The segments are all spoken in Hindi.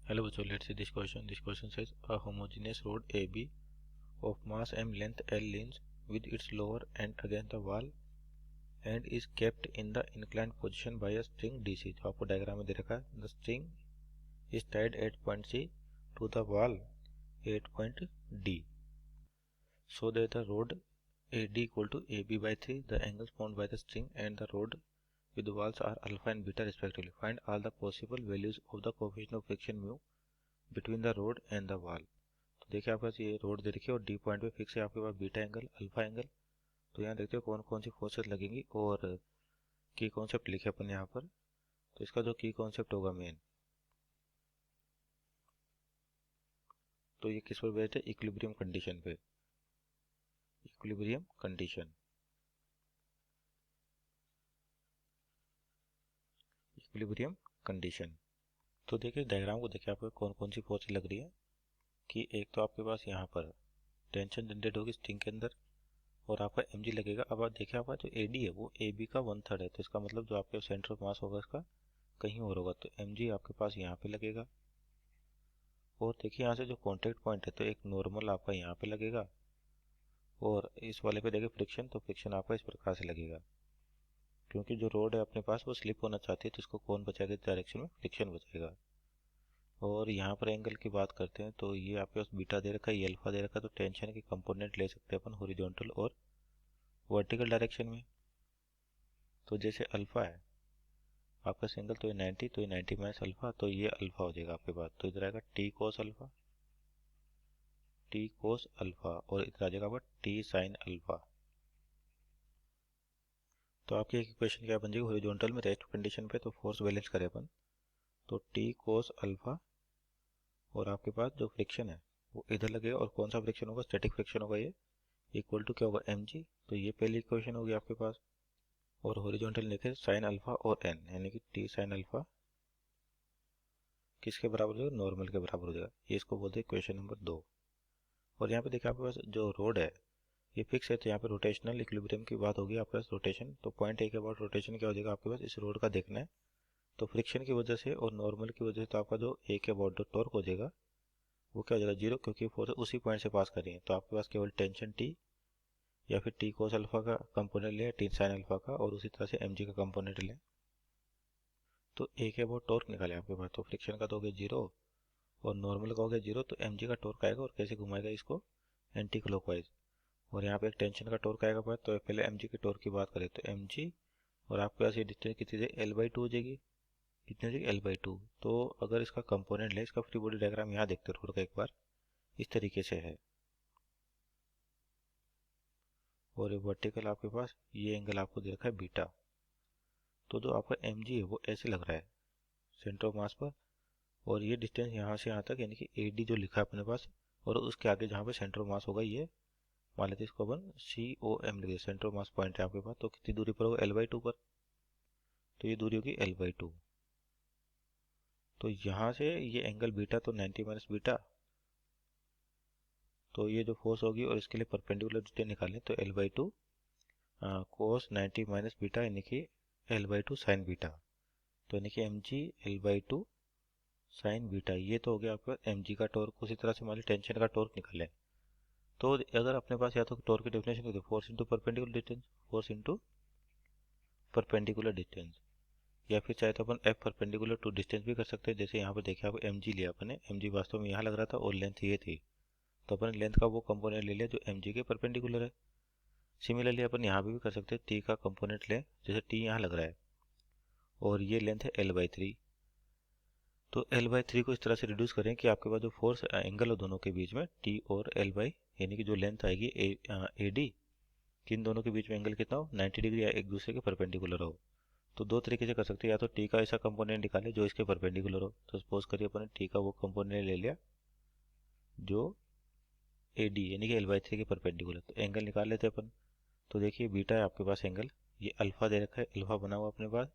Hello, so let's see this question. This question says a homogeneous rod AB of mass m, length L leans with its lower end against the wall and is kept in the inclined position by a string DC. जो आपको डायग्राम में दे रखा है, the string is tied at point C to the wall at point D, so that the rod AD equal to AB by 3. The angles formed by the string and the rod with the walls are alpha and beta respectively. Find all the possible values of the coefficient of friction mu between the road and the wall. तो देखिए आपके पास ये रोड दे रखी है और डी पॉइंट पे फिक्स है आपके पास बीटा एंगल अल्फा एंगल। तो यहाँ देखते हो कौन कौन सी फोर्सेस लगेंगी और की कॉन्सेप्ट लिखे अपन यहाँ पर। तो इसका जो की कॉन्सेप्ट होगा मेन, तो ये किस पर बेस्ड है, इक्विलिब्रियम कंडीशन पे। Equilibrium condition, equilibrium condition. तो देखिए डायग्राम को देखिए आपको कौन कौन सी फोर्स लग रही है कि एक तो आपके पास यहाँ पर टेंशन जनरेट होगी स्ट्रिंग के अंदर और आपका mg लगेगा। अब आप देखिए आपका जो AD है वो AB का 1/3 है, तो इसका मतलब जो आपके सेंटर ऑफ मास होगा इसका कहीं और होगा, तो mg आपके पास यहाँ पे लगेगा। और देखिए यहाँ से जो कॉन्टेक्ट पॉइंट है तो एक नॉर्मल आपका यहाँ पे लगेगा और इस वाले पे देखिए फ्रिक्शन, तो फ्रिक्शन आपका इस प्रकार से लगेगा क्योंकि जो रोड है अपने पास वो स्लिप होना चाहती है, तो इसको कौन बचाएगा, इस डायरेक्शन में फ्रिक्शन बचाएगा। और यहाँ पर एंगल की बात करते हैं तो ये आपके पास बीटा दे रखा है, ये अल्फा दे रखा है, तो टेंशन के कंपोनेंट ले सकते हैं अपन हॉरिजॉन्टल और वर्टिकल डायरेक्शन में। तो जैसे अल्फा है आपका सिंगल, तो ये 90, तो ये 90 माइनस अल्फा, तो ये अल्फा हो जाएगा आपके पास। तो इधर आएगा T cos alpha, T cos alpha, और इधर आ जाएगा आपका टी साइन अल्फा। तो आपकी एक इक्वेशन क्या बन जाएगी, हॉरिजॉन्टल में रेस्ट कंडीशन पे तो फोर्स बैलेंस करें अपन, तो टी कोस अल्फा और आपके पास जो फ्रिक्शन है वो इधर लगेगा, और कौन सा फ्रिक्शन होगा, स्टैटिक फ्रिक्शन होगा, ये इक्वल टू क्या होगा mg। तो ये पहली इक्वेशन होगी आपके पास। और हॉरिजॉन्टल लिखे साइन अल्फा और n, यानी कि टी साइन अल्फा किसके बराबर हो जाएगा, नॉर्मल के बराबर हो जाएगा। ये इसको बोलते हैं इक्वेशन नंबर 2। और यहाँ पे देखिए आपके पास जो रोड है ये फिक्स है, तो यहाँ पे रोटेशनल इक्विलिब्रियम की बात होगी आपके पास रोटेशन। तो पॉइंट ए के बाद रोटेशन क्या हो जाएगा आपके पास, इस रोड का देखना है। तो फ्रिक्शन की वजह से और नॉर्मल की वजह से तो आपका जो ए के अबाउट जो टॉर्क हो जाएगा वो क्या हो जाएगा, जीरो, क्योंकि फोर्स उसी पॉइंट से पास कर रही है। तो आपके पास केवल टेंशन टी या फिर टी कोस अल्फा का कंपोनेंट ले, टी साइन अल्फा का, और उसी तरह से mg का कंपोनेंट ले। तो ए के अबाउट टॉर्क निकाले आपके पास, तो फ्रिक्शन का तो हो गया जीरो और नॉर्मल का हो गया जीरो, तो mg का टॉर्क आएगा और कैसे घुमाएगा इसको, एंटी क्लॉकवाइज। और यहाँ पे एक टेंशन का टॉर्क आएगा पास, तो पहले mg के टॉर्क की बात करें तो mg, और आपके पास ये डिस्टेंस कितनी है, l/2 हो जाएगी। कितनी हो जाएगी, l/2। तो अगर इसका कंपोनेंट ले, इसका फ्री बॉडी डायग्राम यहाँ देखते हो रोड का एक बार, इस तरीके से है। और वर्टिकल आपके पास ये एंगल आपको दे रखा है बीटा। तो जो आपका mg है वो ऐसे लग रहा है सेंटर ऑफ मास पर, और ये डिस्टेंस यहाँ से यहाँ तक यानी कि AD जो लिखा है अपने पास, और उसके आगे जहाँ पे सेंटर ऑफ मास होगा ये मान लेते हैं इसको अपन COM लिखे, सेंटर ऑफ मास पॉइंट है आपके पास। तो कितनी दूरी पर होगा, l/2 पर, तो ये दूरी होगी l/2। तो यहाँ से ये एंगल बीटा तो 90 माइनस बीटा, तो ये जो फोर्स होगी और इसके लिए परपेंडिकुलर डिस्टेंस निकालें तो l/2 कोस 90 माइनस बीटा यानी कि l/2 साइन बीटा, तो यानी कि mg l/2 साइन बीटा। ये तो हो गया आपके पास mg का टॉर्क। उसी तरह से मान लीजिए टेंशन का टॉर्क निकालें, तो अगर अपने पास या तो टॉर्क की डेफिनेशन होती है force into perpendicular distance, force into perpendicular distance, या फिर चाहे तो अपन एफ परपेंडिकुलर टू डिस्टेंस भी कर सकते हैं। जैसे यहाँ पे देखिए आप mg लिया अपने, mg वास्तव में यहाँ लग रहा था और लेंथ ये थी, तो अपन लेंथ का वो कंपोनेंट ले लिया जो mg के परपेंडिकुलर है। सिमिलरली अपन यहाँ भी कर सकते हैं, टी का कंपोनेंट लें, जैसे टी यहाँ लग रहा है और ये लेंथ है l/3। तो l/3 को इस तरह से रिड्यूस करें कि आपके पास जो फोर्स एंगल हो दोनों के बीच में t और l बाई, यानी कि जो लेंथ आएगी AD, कि इन दोनों के बीच में एंगल कितना हो, 90 डिग्री या एक दूसरे के परपेंडिकुलर हो। तो दो तरीके से कर सकते हैं, या तो t का ऐसा कंपोनेंट निकाले जो इसके परपेंडिकुलर हो। तो सपोज करिए अपन t का वो कंपोनेंट ले लिया जो AD यानी कि l/3 के परपेंडिकुलर, तो एंगल निकाल लेते हैं अपन। तो देखिए बीटा है आपके पास एंगल, ये अल्फा दे रखा है, अल्फा बना हुआ अपने पास,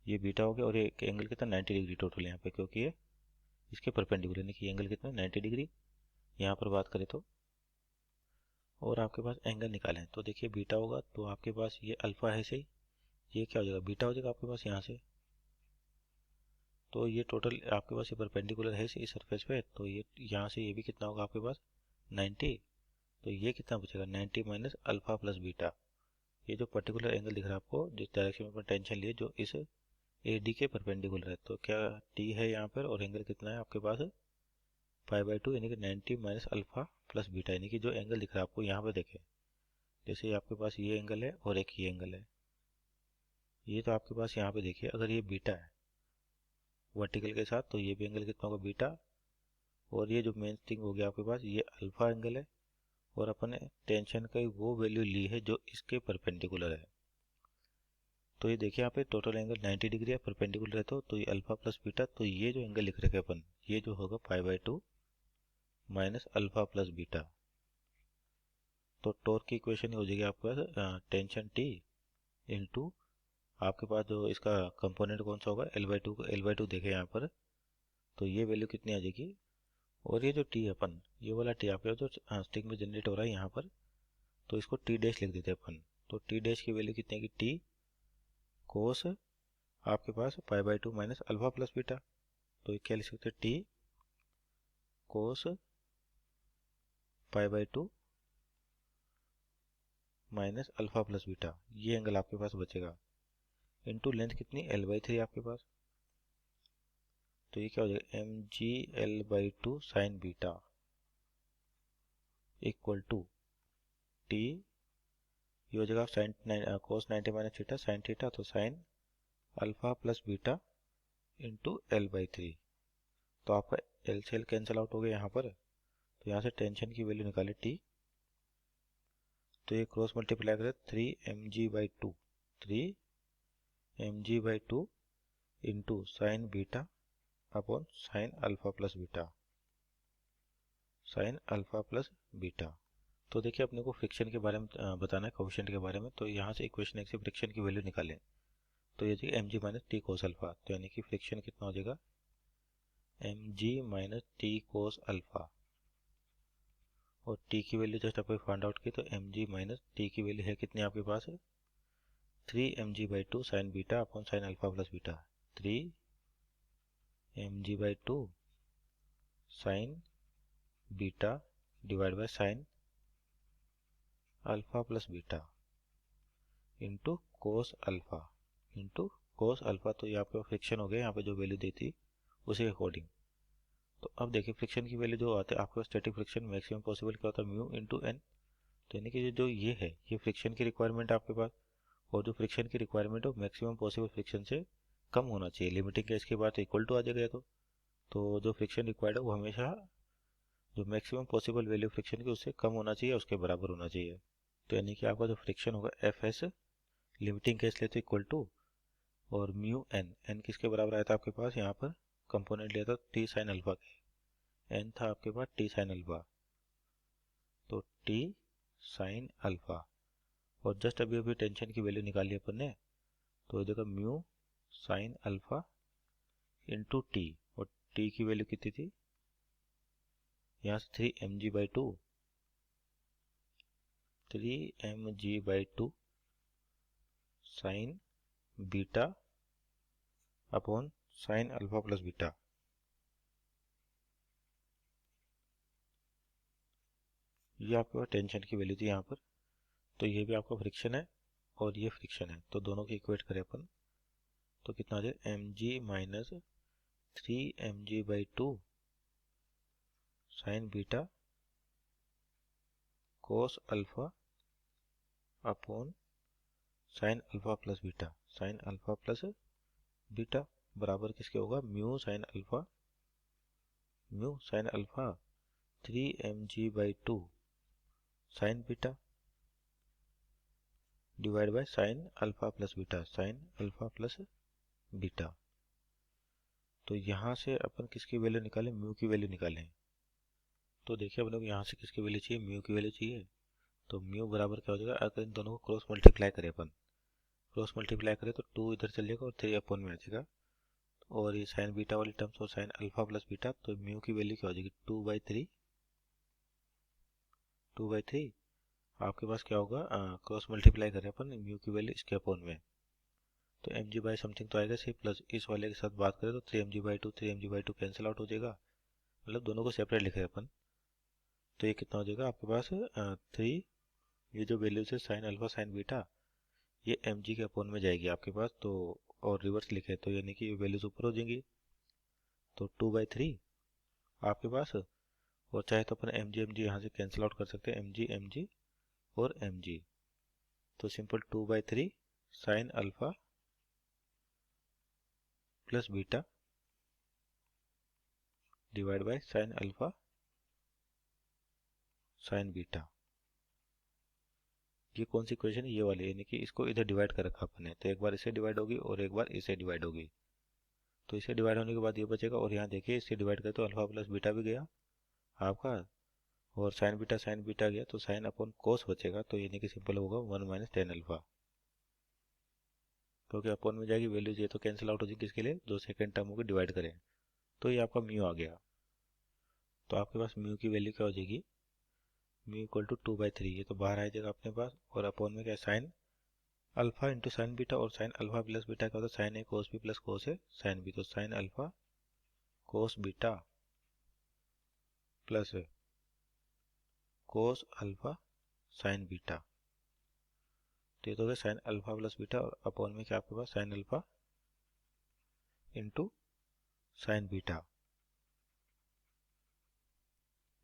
ये बीटा हो गया, और ये एंगल कितना 90 डिग्री टोटल यहाँ पे, क्योंकि ये इसके परपेंडिकुलर यानी कि एंगल कितना 90 डिग्री यहाँ पर बात करें तो। और आपके पास एंगल निकालें तो देखिए बीटा होगा, तो आपके पास ये अल्फा है सही, ये क्या हो जाएगा बीटा हो जाएगा आपके पास यहाँ से। तो ये टोटल आपके पास ये परपेंडिकुलर है इस सरफेस पे, तो ये यहाँ से ये भी कितना होगा आपके पास 90, तो ये कितना बचेगा 90 माइनस अल्फा प्लस बीटा। ये जो पर्टिकुलर एंगल दिख रहा है आपको जिस डायरेक्शन में टेंशन लिए जो इस AD के परपेंडिकुलर है, तो क्या T है यहाँ पर और एंगल कितना है आपके पास π/2 यानी कि 90 माइनस अल्फा प्लस बीटा, यानी कि जो एंगल दिख रहा है आपको यहाँ पे देखें, जैसे आपके पास ये एंगल है और एक ये एंगल है, ये तो आपके पास यहाँ पे देखिए अगर ये बीटा है वर्टिकल के साथ तो ये भी एंगल कितना होगा बीटा, और ये जो मेन थिंग हो गया आपके पास ये अल्फा एंगल है और अपन ने टेंशन का वो वैल्यू ली है जो इसके परपेंडिकुलर है। तो ये देखिए यहाँ पे टोटल एंगल 90 डिग्री है, परपेंडिकुलर है तो ये अल्फा प्लस बीटा, तो ये जो एंगल लिख रखे अपन ये जो होगा π/2 माइनस अल्फा प्लस बीटा। तो टॉर्क की इक्वेशन हो जाएगी आपके पास टेंशन T इंटू आपके पास जो इसका कंपोनेंट कौन सा होगा L/2 देखे यहाँ पर, तो ये वैल्यू कितनी आ जाएगी, और ये जो T है अपन ये वाला T आपके जो स्टिंग में जनरेट हो रहा है यहाँ पर, तो इसको T डैश लिख देते हैं अपन, तो T डैश की वैल्यू कितनी है कि T कोस आपके पास π/2 माइनस अल्फा प्लस बीटा, तो ये क्या लिख सकते हैं T कोस π/2 माइनस अल्फा प्लस बीटा, ये एंगल आपके पास बचेगा इंटू लेंथ कितनी L/3 आपके पास, तो ये क्या हो जाएगा mg L/2 sine beta equal to T, ये हो जाएगा sine cos 90 minus theta sine theta, तो sine alpha plus beta into L/3, तो आपका L से L कैंसिल आउट हो गया यहाँ पर, तो यहाँ से टेंशन की वैल्यू निकाले T, तो ये क्रॉस मल्टीप्लाई करें 3mg/2 3mg/2 into sine beta upon sine alpha plus beta sine alpha plus beta. तो देखिए अपने को फ्रिक्शन के बारे में बताना है कोएफिशिएंट के बारे में, तो यहाँ से इक्वेशन 1 से फ्रिक्शन की वैल्यू निकालें, तो ये देखिए mg minus T cos alpha, तो यानी कि फ्रिक्शन कितना हो जाएगा mg minus T cos alpha, और t की वैल्यू जस्ट आपको फाइंड आउट की, तो mg माइनस टी की वैल्यू है कितनी आपके पास 3mg/2 sign beta upon sine alpha plus beta, 3mg/2 sign beta divide by sine alpha plus beta into cos alpha into cos alpha, तो यहाँ पे फ्रिक्शन हो गया यहाँ पे जो वैल्यू दी थी उसी के अकॉर्डिंग। तो अब देखिए फ्रिक्शन की वैल्यू जो आते हैं आपके पास स्टैटिक फ्रिक्शन मैक्सिमम पॉसिबल क्या होता है म्यू इंटू एन, तो यानी कि जो ये है ये फ्रिक्शन की रिक्वायरमेंट है आपके पास, और जो फ्रिक्शन की रिक्वायरमेंट है मैक्सिमम पॉसिबल फ्रिक्शन से कम होना चाहिए, लिमिटिंग केस के बाद इक्वल टू आ जाएगा, तो जो फ्रिक्शन रिक्वायर्ड है वो हमेशा जो मैक्सिमम पॉसिबल वैल्यू फ्रिक्शन की उससे कम होना चाहिए, उसके बराबर होना चाहिए। तो यानी कि आपका जो फ्रिक्शन होगा एफ एस लिमिटिंग केस ले तो इक्वल टू और म्यू एन, एन किसके बराबर आया था आपके पास यहाँ पर कंपोनेंट लिया था टी साइन अल्फा के, एन था आपके पास टी साइन अल्फा, तो टी साइन अल्फा, और जस्ट अभी अभी टेंशन की वैल्यू निकाली अपन ने, तो देखो mu sign alpha into T, और टी की वैल्यू कितनी थी यहाँ से 3mg/2 sign beta upon sine alpha plus beta, ये आपके पास टेंशन की वैल्यू थी यहाँ पर, तो ये भी आपका फ्रिक्शन है और ये फ्रिक्शन है, तो दोनों की इक्वेट करें अपन तो कितना आ जाए mg minus 3mg/2 sign beta cos alpha upon sine alpha plus beta sine alpha plus beta बराबर किसके होगा mu sine alpha 3mg/2 sign beta divide by sine alpha plus beta sine alpha plus beta. तो यहाँ से अपन किसकी वैल्यू निकालें म्यू की वैल्यू निकालें, तो देखिए अपने को यहाँ से किसकी वैल्यू चाहिए म्यू की वैल्यू चाहिए, तो म्यू बराबर क्या हो जाएगा अगर इन दोनों को क्रॉस मल्टीप्लाई करें अपन, क्रॉस मल्टीप्लाई करें तो 2 इधर चल जाएगा और 3 अपॉन में आ जाएगा, और ये साइन बीटा वाली टर्म्स और साइन अल्फा प्लस बीटा, तो म्यू की वैल्यू क्या हो जाएगी 2/3 आपके पास क्या होगा क्रॉस मल्टीप्लाई करें अपन म्यू की वैल्यू इसके अपॉन में, तो एम जी बाई समथिंग तो आएगा सही, प्लस इस वाले के साथ बात करें तो 3mg/2 3mg/2 कैंसिल आउट हो जाएगा, मतलब दोनों को सेपरेट लिखे अपन। तो ये कितना हो जाएगा आपके पास 3, ये जो वैल्यूज है साइन अल्फा साइन बीटा, ये एम जी के अपोन में जाएगी आपके पास, तो और रिवर्स लिखे तो यानी कि वैल्यूज ऊपर हो जाएंगी, तो 2/3 आपके पास। और चाहे तो अपन एम जी यहाँ से कैंसिल आउट कर सकते हैं, एम जी और एम जी, तो simple 2/3 sign alpha plus beta divide by sine alpha sine beta. ये कौन सी इक्वेशन है, ये वाली, यानी कि इसको इधर डिवाइड कर रखा अपन ने, तो एक बार इसे डिवाइड होगी और एक बार इसे डिवाइड होगी, तो इसे डिवाइड होने के बाद ये बचेगा, और यहाँ देखिए इसे डिवाइड करें तो अल्फा प्लस बीटा भी गया आपका, और साइन बीटा गया, तो साइन अपॉन कोस बचेगा, तो यानी कि सिंपल होगा 1 माइनस टेन अल्फा, क्योंकि अपॉन में जाएगी वैल्यूज, ये तो कैंसिल आउट हो जाएगी, किसके लिए, जो सेकंड टर्म को डिवाइड करें, तो ये आपका म्यू आ गया। तो आपके पास म्यू की वैल्यू क्या हो जाएगी, म्यू इक्वल टू 2/3, ये तो बाहर आ जाएगा अपने पास, और अपॉन में क्या sine alpha into sine beta, और साइन अल्फा प्लस बीटा क्या होता है, sine A cos B plus cos A sine B, तो sine alpha cos beta plus cos alpha sine beta, तो ये तो हो गया साइन अल्फा प्लस बीटा, और अपॉन में क्या आपके पास sine alpha into sine beta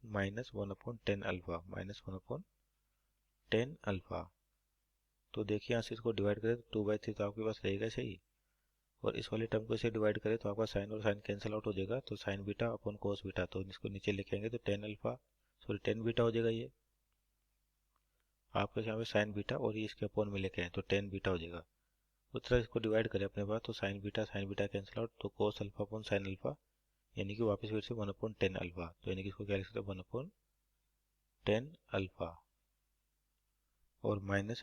-1/10 alpha -1/10 alpha. तो देखिए यहाँ से इसको डिवाइड करें तो 2/3 तो आपके पास रहेगा सही, और इस वाले टर्म को इसे डिवाइड करें तो आपका साइन और साइन कैंसिल आउट हो जाएगा, तो sign beta upon cos beta, तो इसको नीचे लिखेंगे तो 10 अल्फा सॉरी 10 बीटा हो जाएगा, ये आपके यहाँ पे साइन बीटा और ये इसके अपॉन में लेके आए तो 10 बीटा हो जाएगा। उस तरह इसको डिवाइड करें अपने पास, तो साइन बीटा कैंसिल आउट, तो cos alpha upon sine alpha, यानी कि वापस फिर से 1/10 अल्फा, तो यानी कि इसको क्या लिख सकते हैं 1/10 अल्फा, और माइनस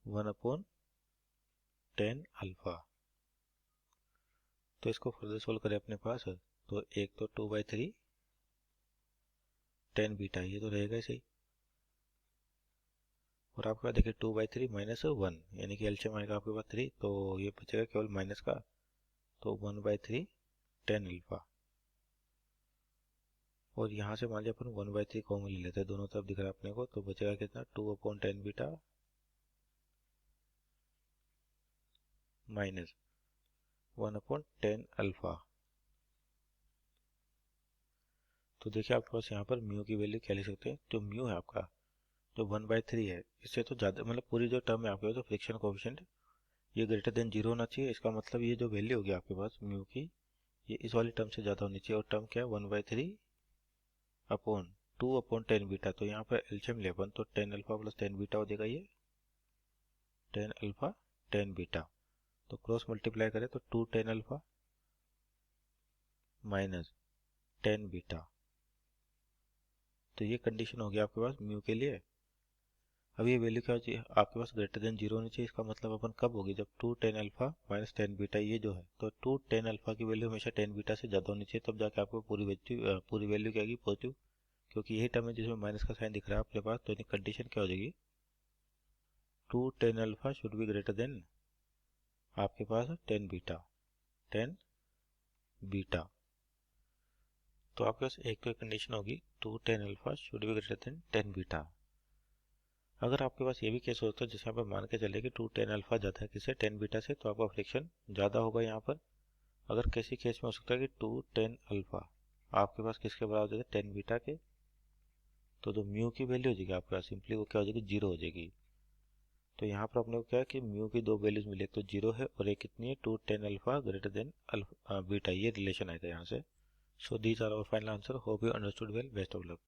1/10 अल्फा। तो इसको फर्दर सोल्व करें अपने पास, तो एक तो 2/3 10 बीटा, ये तो रहेगा ही सही, और आपके पास देखिए 2/3 -1, यानी कि एलसीएम आएगा आपके पास 3, तो ये बचेगा केवल माइनस का, तो 1/3 10 अल्फा, और यहाँ से मान लिया अपन 1/3 कॉमन ले लेते हैं, दोनों तरफ दिख रहा है अपने को, तो बचेगा कितना 2/10 बीटा माइनस 1/10 अल्फा। तो देखिए आपके पास यहाँ पर म्यू की वैल्यू क्या लिख सकते हैं, जो म्यू है आपका जो 1/3 है, इससे तो ज़्यादा, मतलब पूरी जो टर्म है आपके पास, तो फ्रिक्शन कोएफिशिएंट ये ग्रेटर देन 0 होना चाहिए, इसका मतलब ये जो वैल्यू होगी आपके पास म्यू की, ये इस वाली टर्म से ज़्यादा होनी चाहिए, और टर्म क्या है 1/3 अपॉन 2/10 बीटा, तो यहाँ पर एलसीएम ले अपन, तो 10 अल्फा प्लस 10 बीटा हो जाएगा, ये 10 अल्फा 10 बीटा, तो क्रॉस मल्टीप्लाई करें तो 2 10 अल्फा माइनस 10 बीटा, तो ये कंडीशन हो गया आपके पास म्यू के लिए। अब ये वैल्यू क्या चाहिए आपके पास, ग्रेटर देन 0 होनी चाहिए, इसका मतलब अपन कब होगी, जब 2 10 अल्फा माइनस 10 बीटा ये जो है, तो 2 10 अल्फा की वैल्यू हमेशा 10 बीटा से ज़्यादा होनी चाहिए, तब जाके आपको पूरी वैल्यू क्या आएगी पॉजिटिव, क्योंकि यही टर्म है जिसमें माइनस का साइन दिख रहा है अपने पास, तो कंडीशन क्या हो जाएगी 2 10 alpha should be greater than आपके पास 10 बीटा। तो आपके पास एक तो कंडीशन होगी 2 10 alpha should be greater than 10 beta. अगर आपके पास ये भी केस होता है जैसे यहाँ पर मान के चले कि 2 10 अल्फा ज़्यादा है किससे 10 बीटा से, तो आपका फ्रिक्शन ज़्यादा होगा यहाँ पर। अगर किसी केस में हो सकता है कि 2 10 अल्फा आपके पास किसके बराबर है 10 बीटा के, तो जो म्यू की वैल्यू हो जाएगी आपके पास सिंपली वो क्या हो जाएगी 0 हो जाएगी। तो यहाँ पर अपने को क्या है कि म्यू की दो वैल्यूज मिली, एक तो 0 है और एक कितनी है 2 10 अल्फा ग्रेटर देन बीटा, ये रिलेशन आएगा यहाँ से। So these are our final answer, hope you understood well, best of luck.